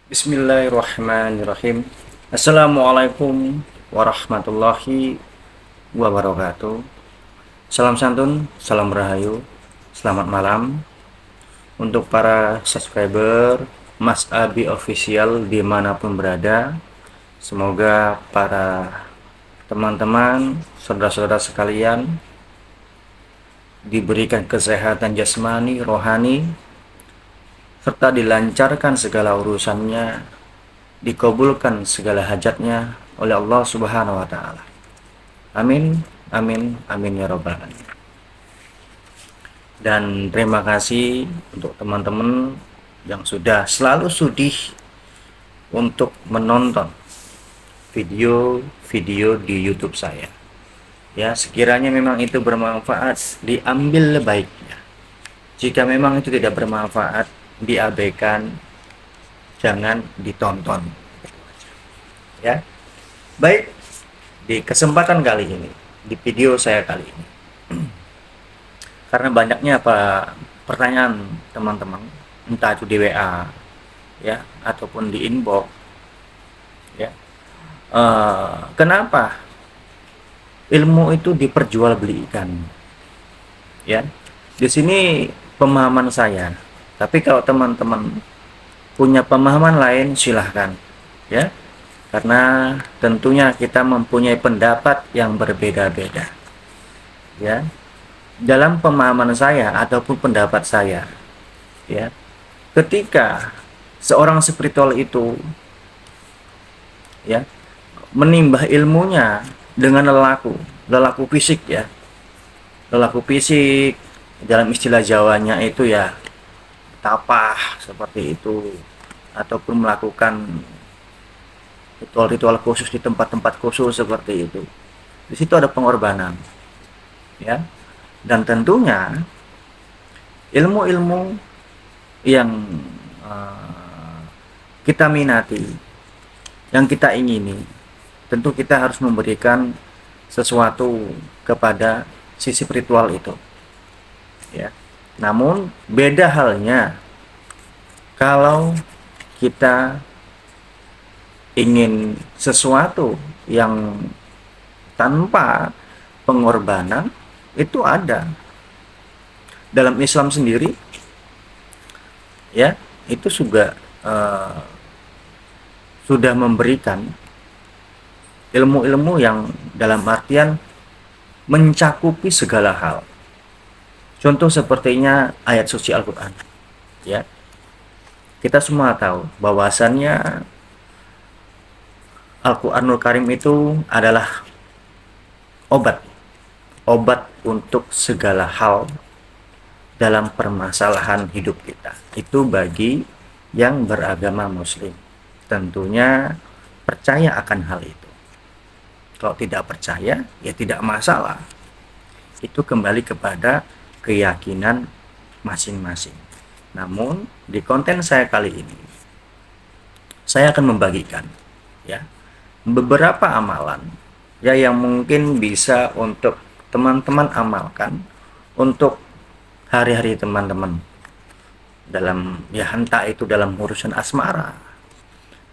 Bismillahirrahmanirrahim. Assalamualaikum warahmatullahi wabarakatuh. Salam santun, salam rahayu, selamat malam untuk para subscriber Mas Abi Official dimanapun berada. Semoga para teman-teman, saudara-saudara sekalian diberikan kesehatan jasmani, rohani, serta dilancarkan segala urusannya, dikabulkan segala hajatnya oleh Allah Subhanahu wa taala. Amin, amin, amin ya rabbal alamin. Dan terima kasih untuk teman-teman yang sudah selalu sudih untuk menonton video-video di YouTube saya. Ya, sekiranya memang itu bermanfaat, diambil baiknya. Jika memang itu tidak bermanfaat, diabaikan, jangan ditonton. Ya, baik. Di kesempatan kali ini, di video saya kali ini, karena banyaknya pertanyaan teman-teman, entah itu di WA, ya, ataupun di inbox, ya, kenapa ilmu itu diperjualbelikan? Ya, di sini pemahaman saya. Tapi kalau teman-teman punya pemahaman lain, silahkan, ya, karena tentunya kita mempunyai pendapat yang berbeda-beda, ya. Dalam pemahaman saya ataupun pendapat saya, ya, ketika seorang spiritual itu, ya, menimbah ilmunya dengan lelaku fisik, ya, lelaku fisik dalam istilah Jawanya itu ya tapah seperti itu, ataupun melakukan ritual-ritual khusus di tempat-tempat khusus seperti itu. Di situ ada pengorbanan, ya. Dan tentunya ilmu-ilmu yang kita minati, yang kita ingini, tentu kita harus memberikan sesuatu kepada sisi ritual itu, ya. Namun beda halnya kalau kita ingin sesuatu yang tanpa pengorbanan, itu ada dalam Islam sendiri, ya, itu juga sudah memberikan ilmu-ilmu yang dalam artian mencakupi segala hal. Contoh sepertinya ayat suci Al-Quran, ya. Kita semua tahu bahwasannya Al-Quranul Karim itu adalah obat untuk segala hal dalam permasalahan hidup kita. Itu bagi yang beragama Muslim. Tentunya percaya akan hal itu. Kalau tidak percaya, ya tidak masalah. Itu kembali kepada keyakinan masing-masing. Namun di konten saya kali ini, saya akan membagikan, ya, beberapa amalan, ya, yang mungkin bisa untuk teman-teman amalkan untuk hari-hari teman-teman dalam, ya, entah itu dalam urusan asmara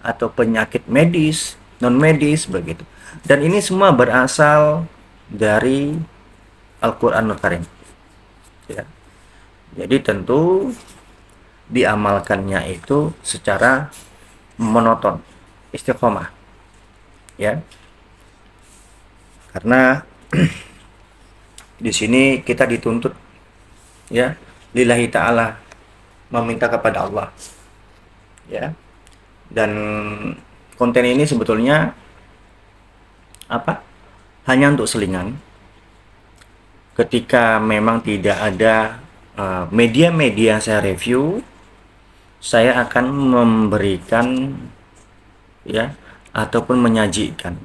atau penyakit medis, non medis begitu. Dan ini semua berasal dari Al-Qur'anul Karim, ya. Jadi tentu diamalkannya itu secara monoton, istiqomah, ya. Karena di sini kita dituntut, ya, lillahi ta'ala, meminta kepada Allah, ya. Dan konten ini sebetulnya hanya untuk selingan. Ketika memang tidak ada media-media saya review, saya akan memberikan, ya, ataupun menyajikan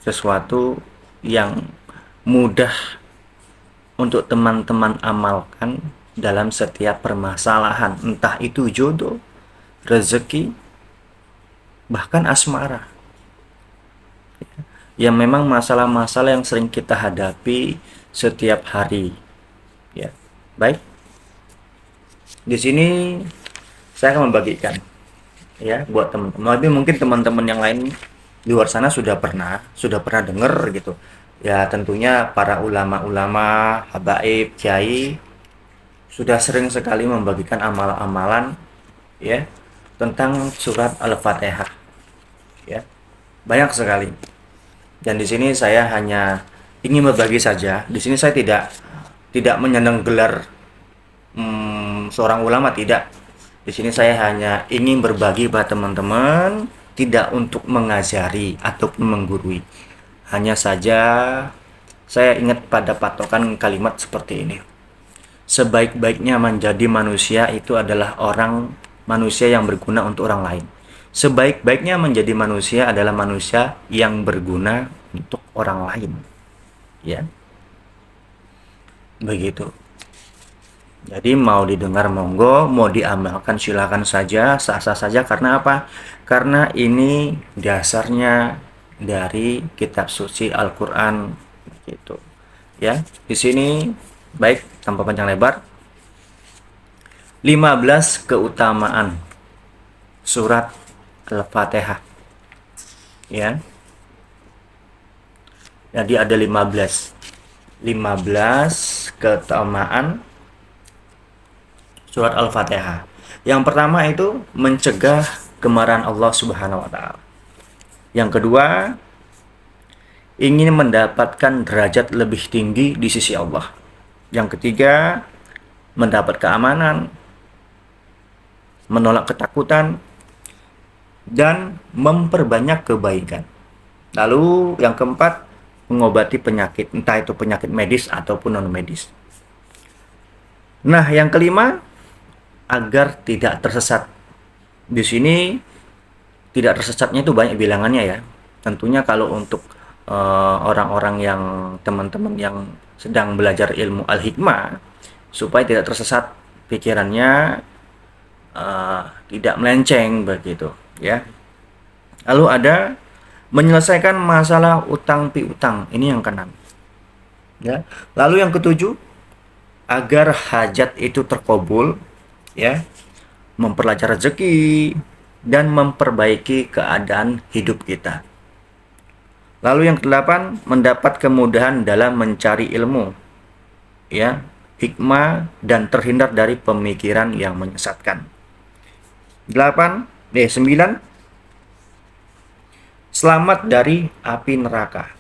sesuatu yang mudah untuk teman-teman amalkan dalam setiap permasalahan, entah itu jodoh, rezeki, bahkan asmara, yang memang masalah-masalah yang sering kita hadapi setiap hari, ya. Baik, di sini saya akan membagikan, ya buat teman-teman. Tapi mungkin teman-teman yang lain di luar sana sudah pernah dengar gitu. Ya tentunya para ulama-ulama, habaib, kiai sudah sering sekali membagikan amalan-amalan ya tentang surat Al-Fatihah ya. Banyak sekali. Dan di sini saya hanya ingin berbagi saja. Di sini saya tidak menyandang gelar seorang ulama, tidak. Di sini saya hanya ingin berbagi pada teman-teman, tidak untuk mengajari ataupun menggurui. Hanya saja saya ingat pada patokan kalimat seperti ini. Sebaik-baiknya menjadi manusia itu adalah manusia yang berguna untuk orang lain. Sebaik-baiknya menjadi manusia adalah manusia yang berguna untuk orang lain. Ya, begitu. Jadi mau didengar monggo, mau diamalkan silakan saja, sah-sah saja. Karena apa? Karena ini dasarnya dari kitab suci Al-Qur'an gitu. Ya, di sini baik tanpa panjang lebar 15 keutamaan surat Al-Fatihah. Ya. Jadi ada 15 keutamaan surat Al-Fatihah. Yang pertama itu mencegah kemarahan Allah Subhanahu wa taala. Yang kedua, ingin mendapatkan derajat lebih tinggi di sisi Allah. Yang ketiga, mendapat keamanan, menolak ketakutan, dan memperbanyak kebaikan. Lalu yang keempat, mengobati penyakit, entah itu penyakit medis ataupun non medis. Nah, yang kelima, agar tidak tersesat. Di sini tidak tersesatnya itu banyak bilangannya ya. Tentunya kalau untuk orang-orang yang teman-teman yang sedang belajar ilmu al-hikmah, supaya tidak tersesat pikirannya, tidak melenceng begitu ya. Lalu ada menyelesaikan masalah utang piutang, ini yang keenam ya. Lalu yang ketujuh, agar hajat itu terkabul ya, memperlancar rezeki dan memperbaiki keadaan hidup kita. Lalu yang kedelapan, mendapat kemudahan dalam mencari ilmu ya, hikmah dan terhindar dari pemikiran yang menyesatkan. 9, selamat dari api neraka.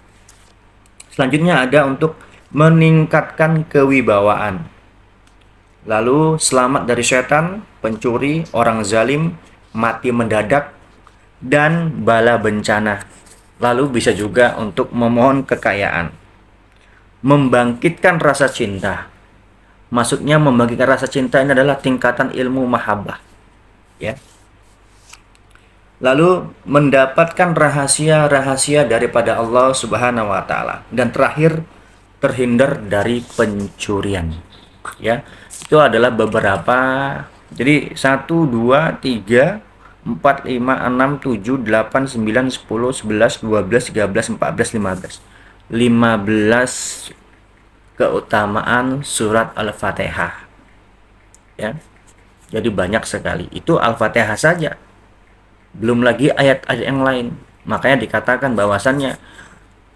Selanjutnya ada untuk meningkatkan kewibawaan. Lalu selamat dari setan, pencuri, orang zalim, mati mendadak, dan bala bencana. Lalu bisa juga untuk memohon kekayaan. Membangkitkan rasa cinta. Maksudnya membangkitkan rasa cinta ini adalah tingkatan ilmu mahabbah. Ya. Lalu mendapatkan rahasia-rahasia daripada Allah Subhanahu wa taala. Dan terakhir, terhindar dari pencurian. Ya. Itu adalah beberapa. Jadi 1 2 3 4 5 6 7 8 9 10 11 12 13 14 15 keutamaan surat Al-Fatihah ya. Jadi banyak sekali. Itu Al-Fatihah saja, belum lagi ayat-ayat yang lain. Makanya dikatakan bahwasannya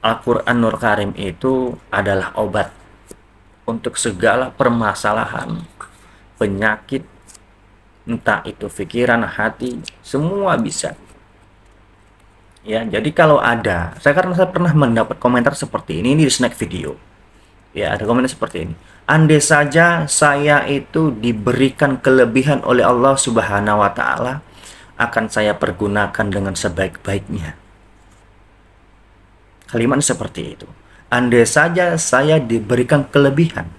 Al-Qur'anul Karim itu adalah obat untuk segala permasalahan, penyakit, entah itu pikiran, hati, semua bisa. Ya, jadi kalau ada, karena saya pernah mendapat komentar seperti ini di snack video. Ya, ada komentar seperti ini. Andai saja saya itu diberikan kelebihan oleh Allah Subhanahu wa taala, akan saya pergunakan dengan sebaik-baiknya. Kalimat seperti itu. Andai saja saya diberikan kelebihan,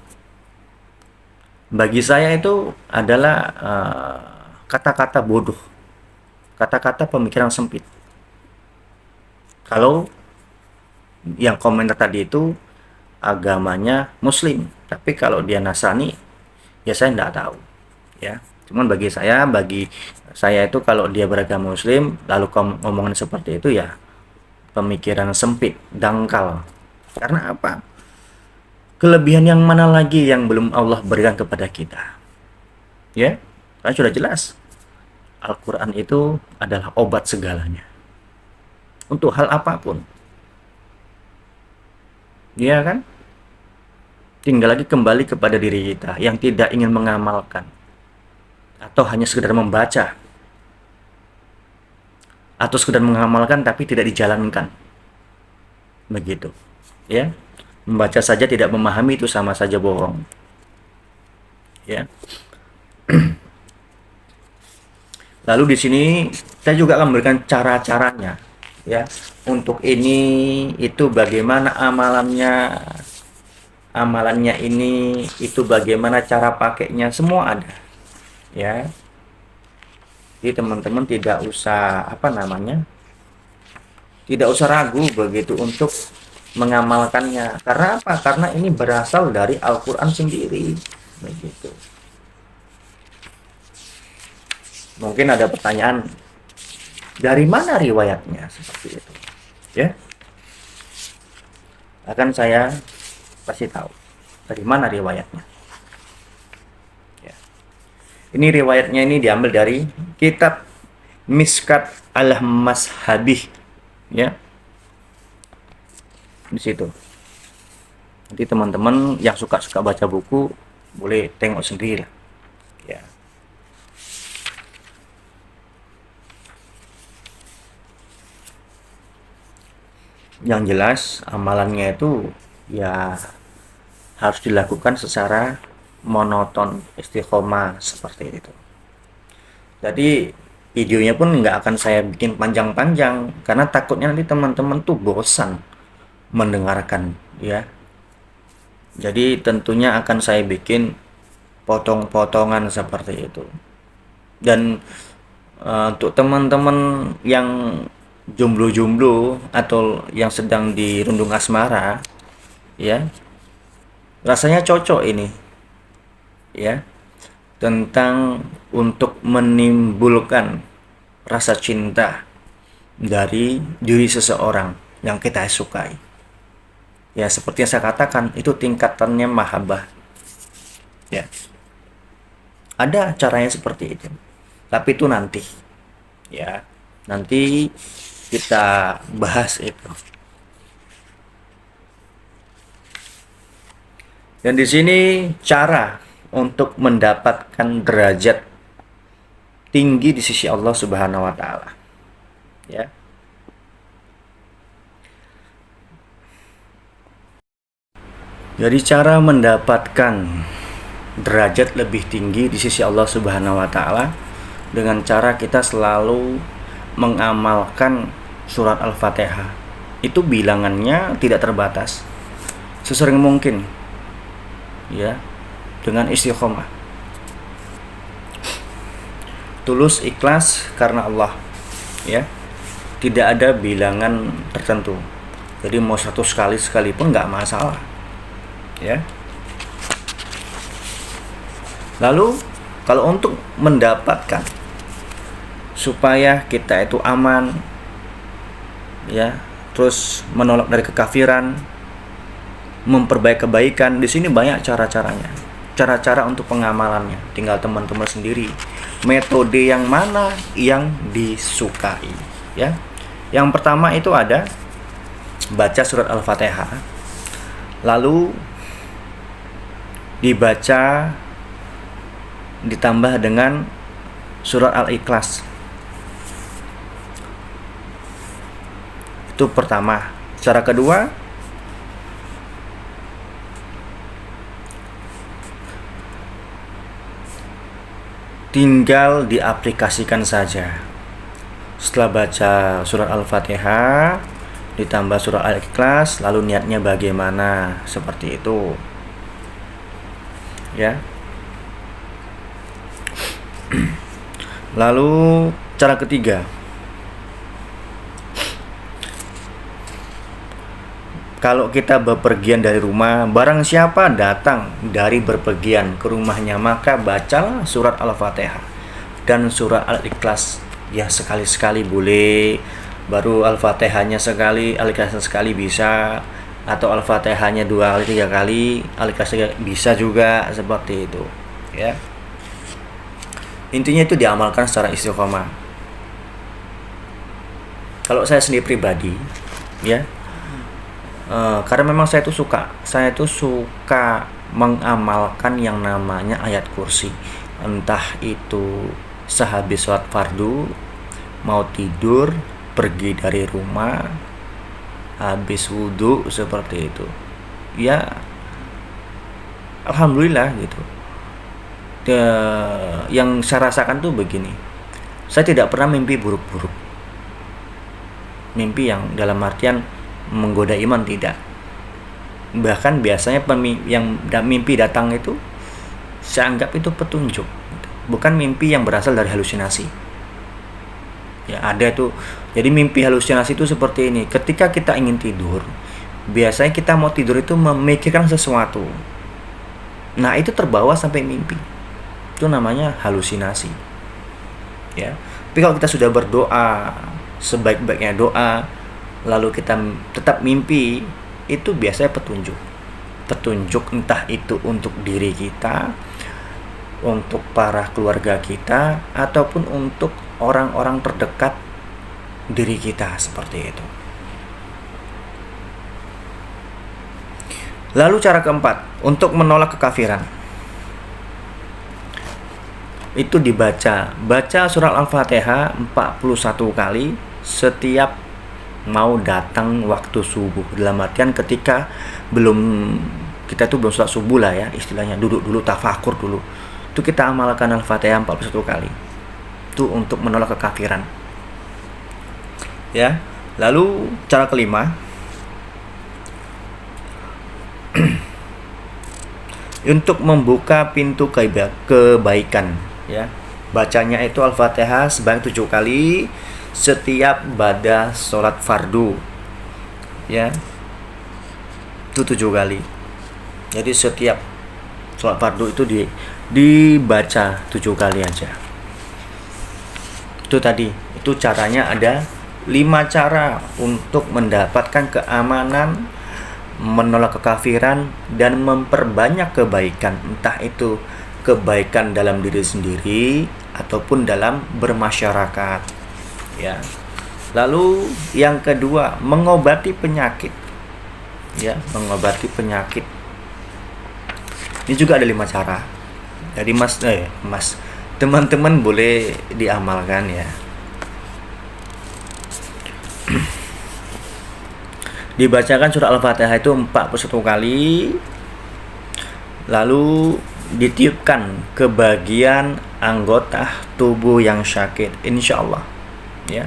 bagi saya itu adalah kata-kata bodoh, kata-kata pemikiran sempit. Kalau yang komentar tadi itu agamanya Muslim, tapi kalau dia Nasrani, ya saya tidak tahu. Ya, cuman bagi saya itu kalau dia beragama Muslim, lalu ngomongin seperti itu ya pemikiran sempit, dangkal. Karena apa? Kelebihan yang mana lagi yang belum Allah berikan kepada kita? Ya, kan sudah jelas. Al-Quran itu adalah obat segalanya. Untuk hal apapun. Iya kan? Tinggal lagi kembali kepada diri kita yang tidak ingin mengamalkan. Atau hanya sekedar membaca. Atau sekedar mengamalkan tapi tidak dijalankan. Begitu. Ya. Membaca saja tidak memahami itu sama saja bohong. Ya. Lalu di sini saya juga akan memberikan cara-caranya, ya. Untuk ini itu bagaimana amalannya ini itu bagaimana cara pakainya, semua ada, ya. Jadi teman-teman tidak usah tidak usah ragu begitu untuk mengamalkannya. Karena apa? Karena ini berasal dari Al-Quran sendiri, begitu. Mungkin ada pertanyaan, dari mana riwayatnya seperti itu? Ya, akan saya kasih tahu dari mana riwayatnya. Ya. Ini riwayatnya ini diambil dari kitab Miskat Al-Mashabih, ya. Di situ. Nanti teman-teman yang suka baca buku boleh tengok sendiri lah. Ya. Yang jelas amalannya itu ya harus dilakukan secara monoton, istiqomah seperti itu. Jadi videonya pun nggak akan saya bikin panjang-panjang karena takutnya nanti teman-teman tuh bosan mendengarkan, ya. Jadi tentunya akan saya bikin potong-potongan seperti itu. Dan untuk teman-teman yang jomblo-jomblo atau yang sedang dirundung asmara, ya, rasanya cocok ini, ya, tentang untuk menimbulkan rasa cinta dari diri seseorang yang kita sukai. Ya, seperti yang saya katakan, itu tingkatannya mahabbah. Ya, ada caranya seperti itu. Tapi itu nanti, ya, nanti kita bahas itu. Dan di sini cara untuk mendapatkan derajat tinggi di sisi Allah Subhanahu wa taala. Ya. Jadi cara mendapatkan derajat lebih tinggi di sisi Allah Subhanahu wa taala dengan cara kita selalu mengamalkan surat Al-Fatihah. Itu bilangannya tidak terbatas. Sesering mungkin. Ya, dengan istiqomah. Tulus ikhlas karena Allah. Ya. Tidak ada bilangan tertentu. Jadi mau 100 kali sekalipun nggak masalah. Ya. Lalu kalau untuk mendapatkan supaya kita itu aman, ya, terus menolak dari kekafiran, memperbaiki kebaikan, di sini banyak cara-caranya. Cara-cara untuk pengamalannya, tinggal teman-teman sendiri metode yang mana yang disukai, ya. Yang pertama itu ada baca surat Al-Fatihah, lalu dibaca ditambah dengan surat Al-Ikhlas. Itu pertama. Cara kedua, tinggal diaplikasikan saja. Setelah baca surat Al-Fatihah ditambah surat Al-Ikhlas, lalu niatnya bagaimana, seperti itu, ya. Lalu cara ketiga, kalau kita bepergian dari rumah, barang siapa datang dari berpergian ke rumahnya, maka bacalah surat Al-Fatihah dan surat Al-Ikhlas. Ya, sekali-sekali boleh, baru Al-Fatihahnya sekali, Al-Ikhlasnya sekali bisa, atau Al-Fatihahnya 2 kali 3 kali, Al-Ikhlasnya bisa juga, seperti itu, ya. Intinya itu diamalkan secara istiqomah. Kalau saya sendiri pribadi, ya, karena memang saya tuh suka mengamalkan yang namanya ayat kursi, entah itu sehabis sholat fardu, mau tidur, pergi dari rumah, habis wudhu, seperti itu. Ya, alhamdulillah gitu. Yang saya rasakan tuh begini, saya tidak pernah mimpi buruk-buruk, mimpi yang dalam artian menggoda iman, tidak. Bahkan biasanya yang mimpi datang itu saya anggap itu petunjuk, bukan mimpi yang berasal dari halusinasi. Ya, ada tuh. Jadi mimpi halusinasi itu seperti ini, ketika kita ingin tidur, biasanya kita mau tidur itu memikirkan sesuatu, nah itu terbawa sampai mimpi, itu namanya halusinasi, ya. Tapi kalau kita sudah berdoa sebaik-baiknya doa, lalu kita tetap mimpi, itu biasanya petunjuk entah itu untuk diri kita, untuk para keluarga kita, ataupun untuk orang-orang terdekat diri kita, seperti itu. Lalu cara keempat, untuk menolak kekafiran, itu baca surat Al-Fatihah 41 kali setiap mau datang waktu subuh. Dalam artian ketika kita tuh belum sholat subuh lah ya, istilahnya duduk dulu, tafakur dulu, itu kita amalkan Al-Fatihah 41 kali. Itu untuk menolak kekafiran, ya. Lalu cara kelima, untuk membuka pintu kebaikan, ya. Bacanya itu Al-Fatihah sebanyak 7 kali setiap pada sholat fardu, ya. Itu 7 kali. Jadi setiap sholat fardu itu dibaca 7 kali aja. Itu tadi, itu caranya ada 5 cara untuk mendapatkan keamanan, menolak kekafiran, dan memperbanyak kebaikan, entah itu kebaikan dalam diri sendiri ataupun dalam bermasyarakat, ya. Lalu yang kedua, mengobati penyakit, ya, mengobati penyakit. Ini juga ada 5 cara. Jadi teman-teman boleh diamalkan, ya. Dibacakan surah Al-Fatihah itu 41 kali, lalu ditiupkan ke bagian anggota tubuh yang sakit, insya Allah, ya,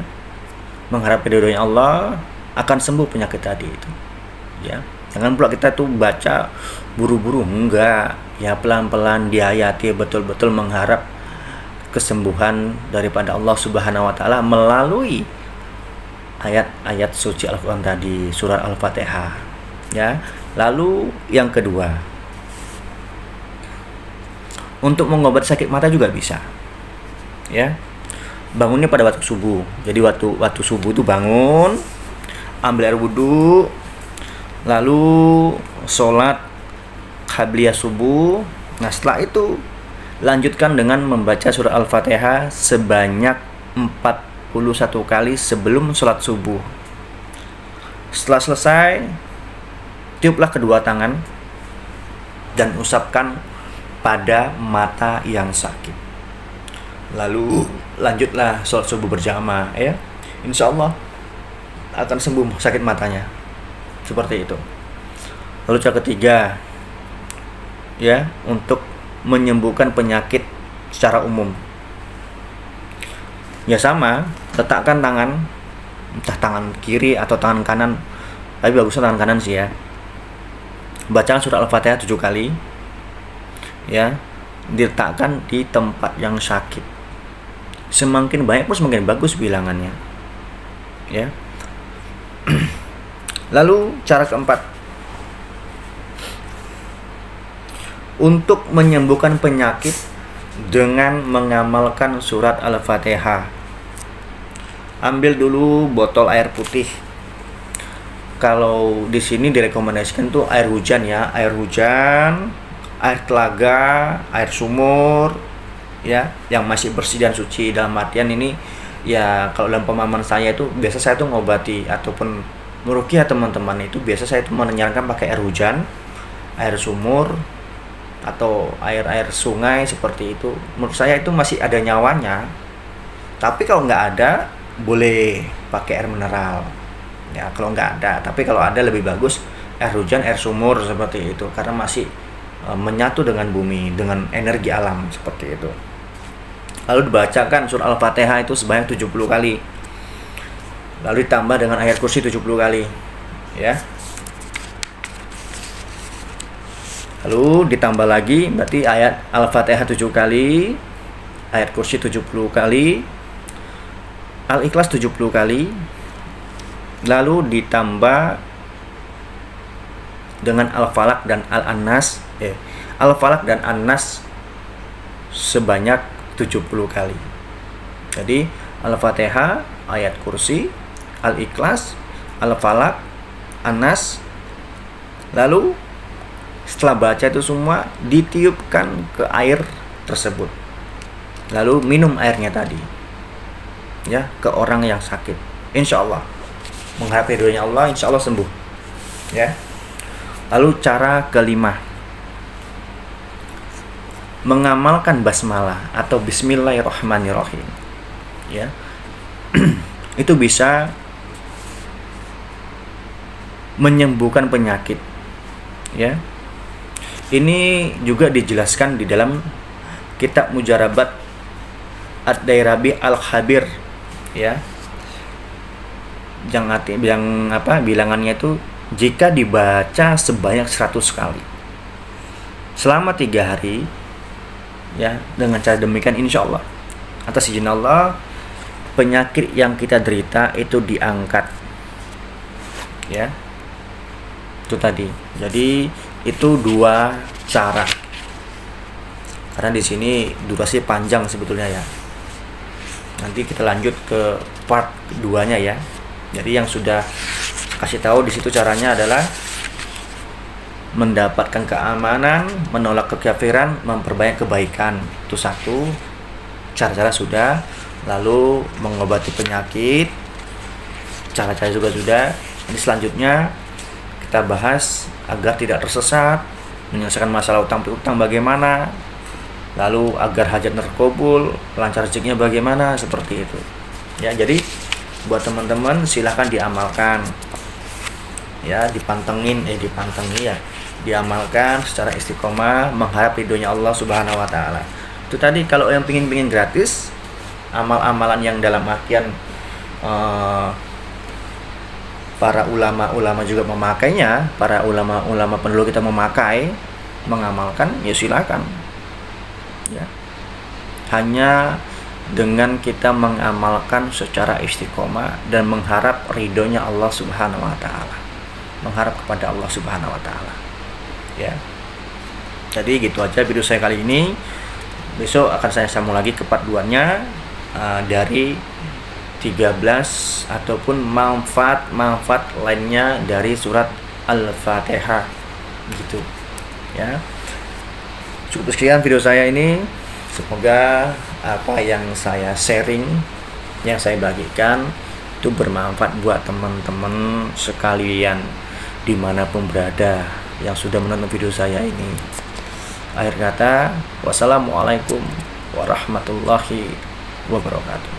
mengharap ridhonya Allah, akan sembuh penyakit tadi itu, ya. Jangan pula kita tuh baca buru-buru, enggak, ya, pelan-pelan dihayati, betul-betul mengharap kesembuhan daripada Allah Subhanahu wa taala melalui ayat-ayat suci Al-Quran tadi, surat Al-Fatihah, ya. Lalu yang kedua, untuk mengobati sakit mata juga bisa, ya. Bangunnya pada waktu subuh. Jadi waktu subuh itu bangun, ambil air wudhu, lalu sholat qabliyah subuh. Nah, setelah itu lanjutkan dengan membaca surat Al-Fatihah sebanyak 41 kali sebelum sholat subuh. Setelah selesai, tiuplah kedua tangan dan usapkan pada mata yang sakit. Lalu lanjutlah sholat subuh berjamaah, ya. Insya Allah akan sembuh sakit matanya, seperti itu. Lalu cara ketiga, ya, untuk menyembuhkan penyakit secara umum, ya sama, letakkan tangan, entah tangan kiri atau tangan kanan, tapi bagusnya tangan kanan sih, ya. Bacakan surat Al-Fatihah 7 kali, ya, diletakkan di tempat yang sakit. Semakin banyak pun semakin bagus bilangannya, ya. Lalu cara keempat, untuk menyembuhkan penyakit dengan mengamalkan surat Al-Fatihah. Ambil dulu botol air putih. Kalau di sini direkomendasikan tuh air hujan, ya, air hujan, air telaga, air sumur, ya, yang masih bersih dan suci. Dalam artian ini ya, kalau dalam pemahaman saya itu biasa saya tuh ngobati ataupun meruqyah teman-teman itu biasa saya tuh menyarankan pakai air hujan, air sumur, atau air-air sungai seperti itu. Menurut saya itu masih ada nyawanya. Tapi kalau nggak ada, boleh pakai air mineral. Ya, kalau nggak ada. Tapi kalau ada lebih bagus air hujan, air sumur seperti itu. Karena masih menyatu dengan bumi, dengan energi alam seperti itu. Lalu dibacakan surah Al-Fatihah itu sebanyak 70 kali. Lalu ditambah dengan ayat kursi 70 kali. Ya. Lalu ditambah lagi berarti ayat Al-Fatihah 7 kali, ayat kursi 70 kali, Al-Ikhlas 70 kali, lalu ditambah dengan Al-Falaq dan Al-Annas, Al-Falaq dan An-Nas sebanyak 70 kali. Jadi Al-Fatihah, ayat kursi, Al-Ikhlas, Al-Falaq, An-Nas, lalu setelah baca itu semua ditiupkan ke air tersebut, lalu minum airnya tadi, ya, ke orang yang sakit. Insya Allah mengharap ridhonya Allah, insya Allah sembuh, ya. Lalu cara kelima, mengamalkan basmalah atau Bismillahirrahmanirrahim, ya. Itu bisa menyembuhkan penyakit, ya. Ini juga dijelaskan di dalam kitab Mujarabat Ad-Dairabi Al-Khabir, ya. Bilangannya itu jika dibaca sebanyak 100 kali selama 3 hari, ya, dengan cara demikian insya Allah atas izin Allah penyakit yang kita derita itu diangkat, ya. Itu tadi. Jadi itu 2 cara. Karena di sini durasi panjang sebetulnya, ya. Nanti kita lanjut ke part 2-nya, ya. Jadi yang sudah kasih tahu di situ caranya adalah mendapatkan keamanan, menolak kekafiran, memperbanyak kebaikan. Itu 1. Cara-cara sudah. Lalu mengobati penyakit, cara-cara juga sudah. Ini selanjutnya kita bahas agar tidak tersesat, menyelesaikan masalah utang piutang bagaimana, lalu agar hajat terkabul, lancar rezekinya bagaimana, seperti itu. Ya, jadi buat teman-teman silahkan diamalkan, ya, dipantengi ya, diamalkan secara istiqomah, mengharap ridhonya Allah Subhanahu wa taala. Itu tadi kalau yang pingin gratis, amal-amalan yang dalam artian para ulama-ulama juga memakainya, para ulama-ulama pendahulu kita memakai, mengamalkan, ya silakan. Ya. Hanya dengan kita mengamalkan secara istiqomah dan mengharap ridhonya Allah Subhanahu wa taala. Mengharap kepada Allah Subhanahu wa taala. Ya. Jadi gitu aja video saya kali ini. Besok akan saya sambung lagi ke part 2-nya dari 13 ataupun manfaat lainnya dari surat Al-Fatihah, gitu, ya. Cukup sekian video saya ini. Semoga apa yang saya sharing, yang saya bagikan itu bermanfaat buat teman-teman sekalian dimanapun berada yang sudah menonton video saya ini. Akhir kata, wassalamualaikum warahmatullahi wabarakatuh.